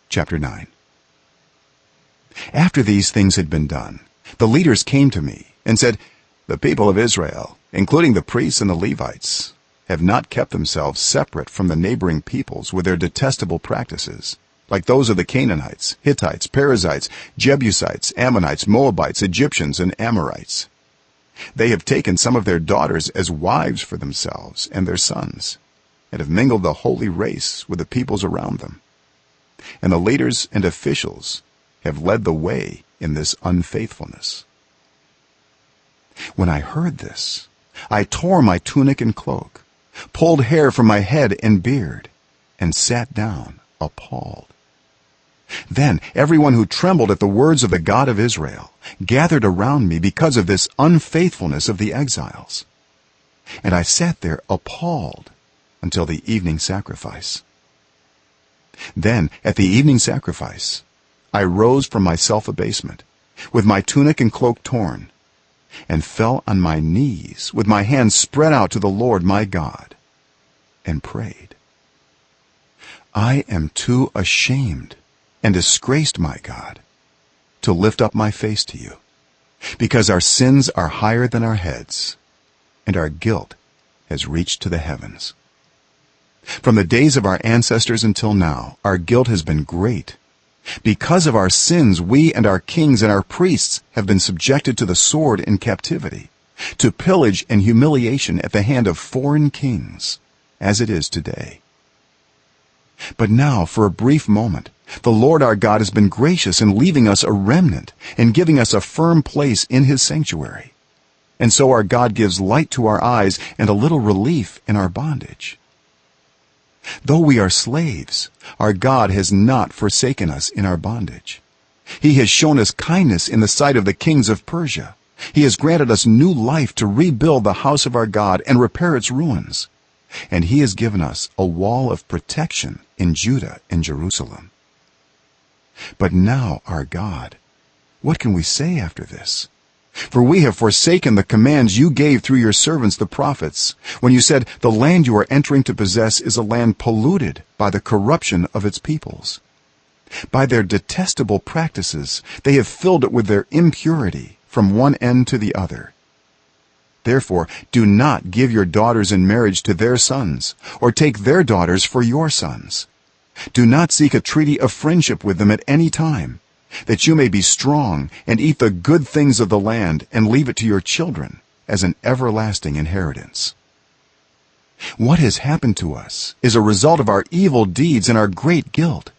Chapter 9. After these things had been done, the leaders came to me and said, "The people of Israel, including the priests and the Levites, have not kept themselves separate from the neighboring peoples with their detestable practices, like those of the Canaanites, Hittites, Perizzites, Jebusites, Ammonites, Moabites, Egyptians, and Amorites. They have taken some of their daughters as wives for themselves and their sons, and have mingled the holy race with the peoples around them. And the leaders and officials have led the way in this unfaithfulness." When I heard this, I tore my tunic and cloak, pulled hair from my head and beard, and sat down appalled. Then everyone who trembled at the words of the God of Israel gathered around me because of this unfaithfulness of the exiles, and I sat there appalled until the evening sacrifice. Then at the evening sacrifice I rose from my self-abasement, with my tunic and cloak torn, and fell on my knees with my hands spread out to the Lord my God, and prayed. "I am too ashamed and disgraced, my God, to lift up my face to you, because our sins are higher than our heads, and our guilt has reached to the heavens. From the days of our ancestors until now, our guilt has been great. Because of our sins, we and our kings and our priests have been subjected to the sword in captivity, to pillage and humiliation at the hand of foreign kings, as it is today. But now, for a brief moment, the Lord our God has been gracious in leaving us a remnant and giving us a firm place in his sanctuary. And so our God gives light to our eyes and a little relief in our bondage. Though we are slaves, our God has not forsaken us in our bondage. He has shown us kindness in the sight of the kings of Persia. He has granted us new life to rebuild the house of our God and repair its ruins. And he has given us a wall of protection in Judah and Jerusalem. But now, our God, what can we say after this? For we have forsaken the commands you gave through your servants the prophets, when you said, 'The land you are entering to possess is a land polluted by the corruption of its peoples. By their detestable practices they have filled it with their impurity from one end to the other. Therefore do not give your daughters in marriage to their sons, or take their daughters for your sons. Do not seek a treaty of friendship with them at any time, that you may be strong and eat the good things of the land and leave it to your children as an everlasting inheritance.' What has happened to us is a result of our evil deeds and our great guilt.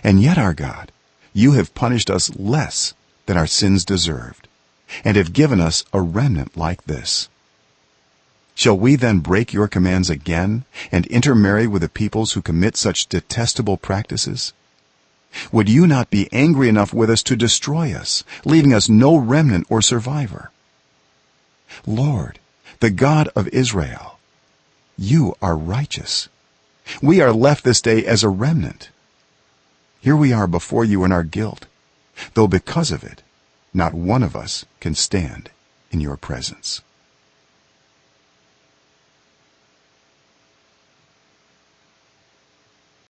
And yet, our God, you have punished us less than our sins deserved, and have given us a remnant like this. Shall we then break your commands again and intermarry with the peoples who commit such detestable practices? Would you not be angry enough with us to destroy us, leaving us no remnant or survivor? Lord, the God of Israel, you are righteous. We are left this day as a remnant. Here we are before you in our guilt, though because of it not one of us can stand in your presence."